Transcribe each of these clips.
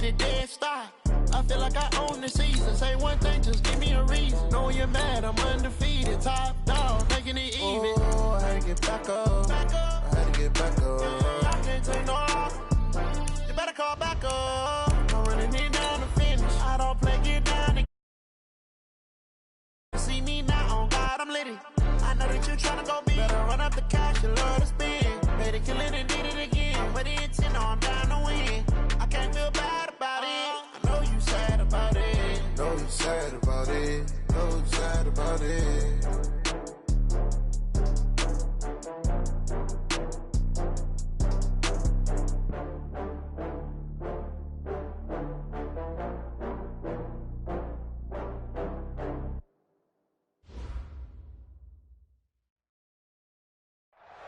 the dead stop. I feel like I own the season. Say one thing, just give me a reason. Know you're mad, I'm undefeated. Top dog, making it even. Oh, I had to get back up. I had to get back up. I can't take no loss. You better call back up. I'm running it down to finish. I don't play, get down. See me now, on God, I'm litty. I know that you're trying to go big. Better run up the cash, you love to spend. Made it, kill it, and did it again. But the intent, no, I'm down to win. I can't feel bad about it. I know you sad about it. Know you sad about it. Know you sad about it.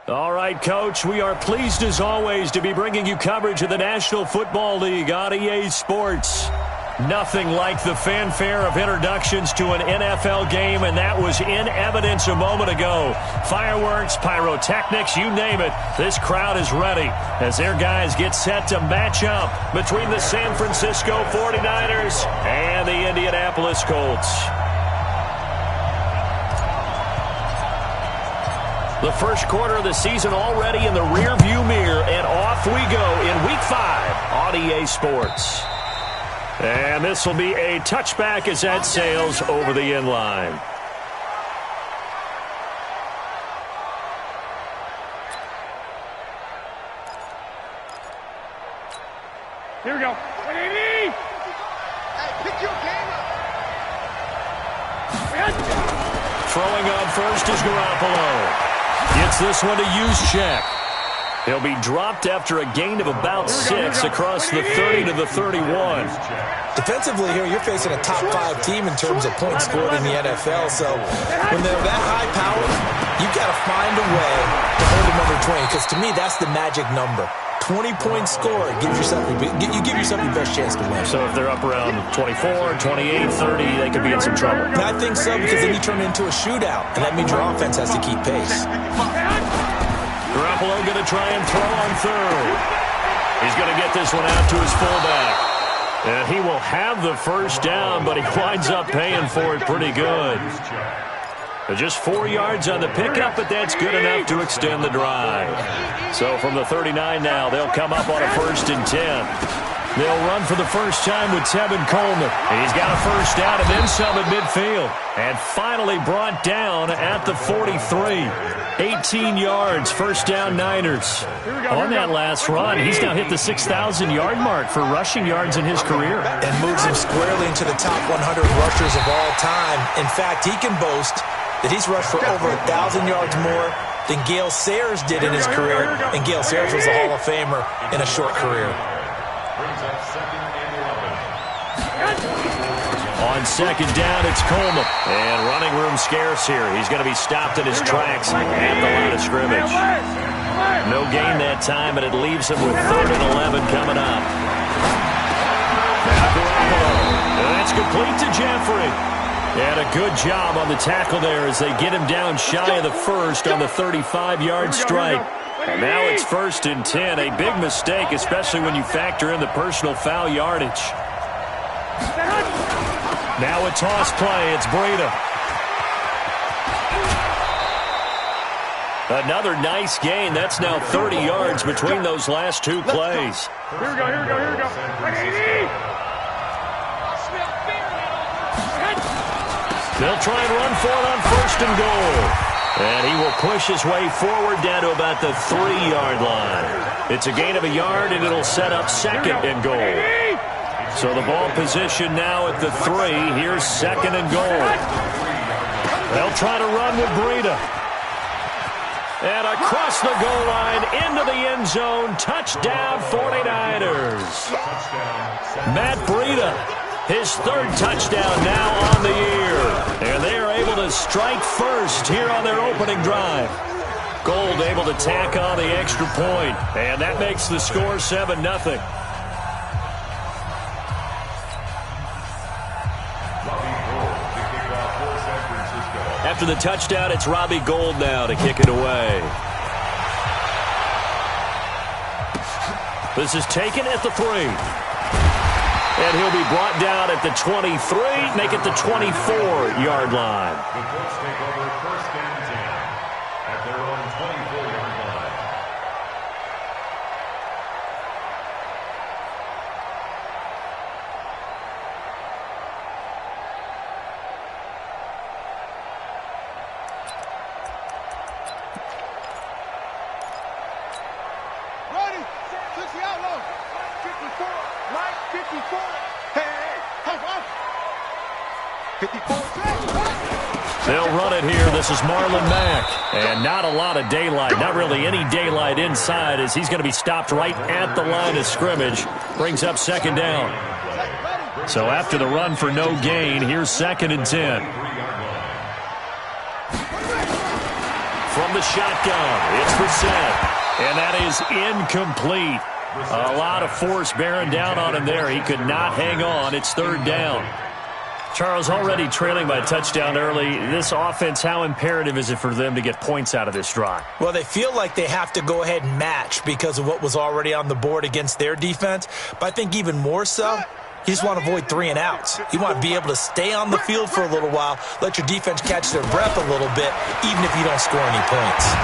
All right, Coach, we are pleased as always to be bringing you coverage of the National Football League on EA Sports. Nothing like the fanfare of introductions to an NFL game, and that was in evidence a moment ago. Fireworks, pyrotechnics, you name it. This crowd is ready as their guys get set to match up between the San Francisco 49ers and the Indianapolis Colts. The first quarter of the season already in the rearview mirror, and off we go in Week 5 on EA Sports. And this will be a touchback as that sails over the end line. Here we go. Hey, pick your game up. Throwing on first is Garoppolo. Gets this one to Juszczyk. He'll be dropped after a gain of about 6 across the 30 to the 31. Defensively here, you're facing a top 5 team in terms of points scored in the NFL. So when they're that high powered, you've got to find a way to hold them under 20. Because to me, that's the magic number. 20 points scored. Give yourself your best chance to win. So if they're up around 24, 28, 30, they could be in some trouble. And I think so, because then you turn it into a shootout. And that means your offense has to keep pace. Garoppolo going to try and throw on third. He's going to get this one out to his fullback. And he will have the first down, but he winds up paying for it pretty good. Just 4 yards on the pickup, but that's good enough to extend the drive. So from the 39 now, they'll come up on a 1st and 10. They'll run for the first time with Tevin Coleman. He's got a first down and then some at midfield. And finally brought down at the 43. 18 yards, first down Niners. On that last run, he's now hit the 6,000-yard mark for rushing yards in his career. And moves him squarely into the top 100 rushers of all time. In fact, he can boast that he's rushed for over 1,000 yards more than Gale Sayers did in his career. And Gale Sayers was a Hall of Famer in a short career. On second down, it's Coleman. And running room scarce here. He's going to be stopped in his tracks at the line of scrimmage. No gain that time, and it leaves him with 3rd and 11 coming up. Now Garoppolo. And that's complete to Jeffrey. And a good job on the tackle there as they get him down shy of the first on the 35-yard strike. And now it's 1st and 10. A big mistake, especially when you factor in the personal foul yardage. Now a toss play. It's Breida. Another nice gain. That's now 30 yards between those last 2 plays. Here we go. 180. They'll try and run for it on 1st and goal. And he will push his way forward down to about the 3-yard line. It's a gain of a yard, and it'll set up 2nd and goal. So the ball position now at the 3. Here's 2nd and goal. They'll try to run with Breida. And across the goal line, into the end zone, touchdown 49ers. Matt Breida, his 3rd touchdown now on the year. And they are able to strike first here on their opening drive. Gold able to tack on the extra point. And that makes the score 7-0. After the touchdown, it's Robbie Gould now to kick it away. This is taken at the 3. And he'll be brought down at the 23, make it the 24-yard line. The Colts take over first and 10 at their own 24-yard line. Ready, switch the outlaw. 54, right, 54. Hey, hold on. 54. They'll run it here. This is Marlon Mack. And not a lot of daylight, not really any daylight inside as he's going to be stopped right at the line of scrimmage. Brings up second down. So after the run for no gain, here's second and 10. From the shotgun, it's Brissett. And that is incomplete. A lot of force bearing down on him there. He could not hang on. It's third down. Charles, already trailing by a touchdown early. This offense, how imperative is it for them to get points out of this drive? Well, they feel like they have to go ahead and match because of what was already on the board against their defense. But I think even more so, you just want to avoid 3 and outs. You want to be able to stay on the field for a little while, let your defense catch their breath a little bit, even if you don't score any points.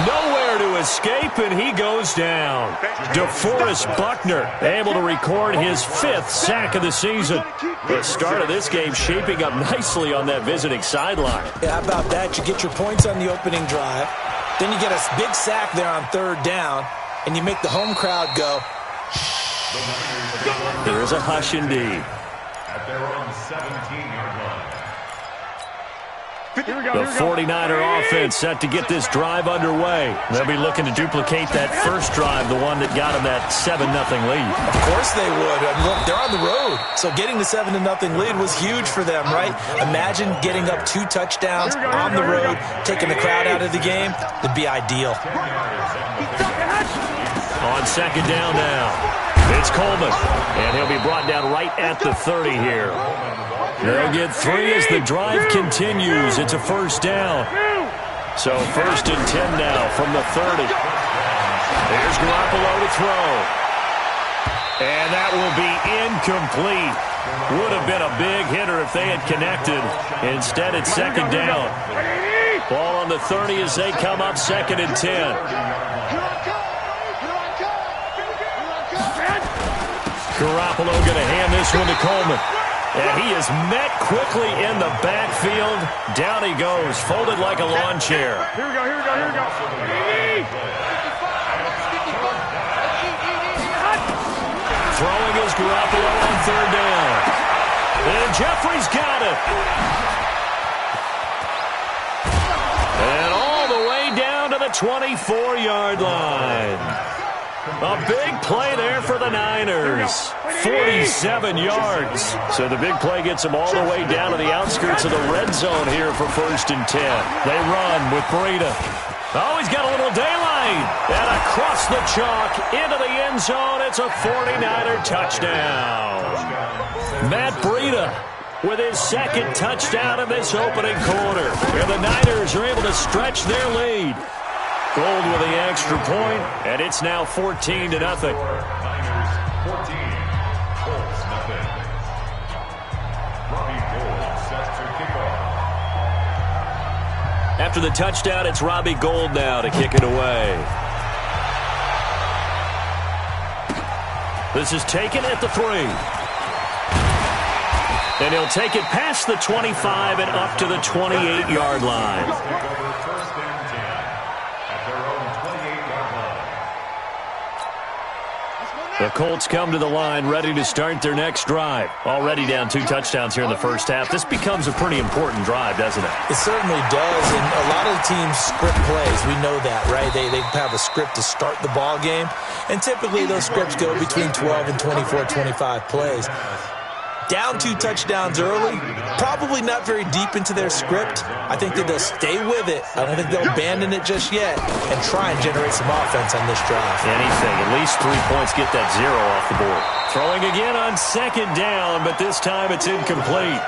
Nowhere to escape, and he goes down. DeForest Buckner able to record his 5th sack of the season. The start of this game shaping up nicely on that visiting sideline. Yeah, how about that? You get your points on the opening drive. Then you get a big sack there on third down, and you make the home crowd go. There is a hush indeed. At their own 17-yard line. The 49er offense set to get this drive underway. They'll be looking to duplicate that first drive, the one that got them that 7-0 lead. Of course they would. I mean, look, they're on the road, so getting the 7-0 lead was huge for them, right? Imagine getting up 2 touchdowns on the road, taking the crowd out of the game. It'd be ideal. On second down now, it's Coleman, and he'll be brought down right at the 30 here. They'll get 3 as the drive continues. It's a first down. So first and 10 now from the 30. There's Garoppolo to throw. And that will be incomplete. Would have been a big hitter if they had connected. Instead, it's second down. Ball on the 30 as they come up second and 10. Garoppolo going to hand this one to Coleman. And he is met quickly in the backfield. Down he goes, folded like a lawn chair. Here we go. Throwing is Garoppolo on third down. And Jeffrey's got it. And all the way down to the 24-yard line. A big play there for the Niners. 47 yards. So the big play gets them all the way down to the outskirts of the red zone here for first and 10. They run with Breida. Oh, he's got a little daylight. And across the chalk into the end zone. It's a 49er touchdown. Matt Breida with his 2nd touchdown of this opening quarter. And the Niners are able to stretch their lead. Gold with the extra point, and it's now 14-0. Niners 14, Colts nothing. Robbie Gould set to kick off. After the touchdown, it's Robbie Gould now to kick it away. This is taken at the 3. And he'll take it past the 25 and up to the 28-yard line. First and 10 at their own 28-yard line. The Colts come to the line ready to start their next drive. Already down 2 touchdowns here in the first half. This becomes a pretty important drive, doesn't it? It certainly does, and a lot of the teams script plays. We know that, right? They have a script to start the ball game, and typically those scripts go between 12 and 24, 25 plays. Down 2 touchdowns early, probably not very deep into their script. I think that they'll stay with it. I don't think they'll abandon it just yet and try and generate some offense on this drive. Anything, at least 3 points, get that 0 off the board. Throwing again on second down, but this time it's incomplete.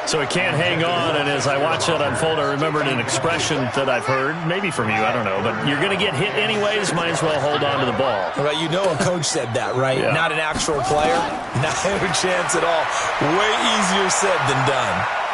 So he can't hang on, and as I watch that unfold, I remembered an expression that I've heard, maybe from you, I don't know, but you're going to get hit anyways, might as well hold on to the ball. Well, you know a coach said that, right? Yeah. Not an actual player. Not a chance at all. Way easier said than done.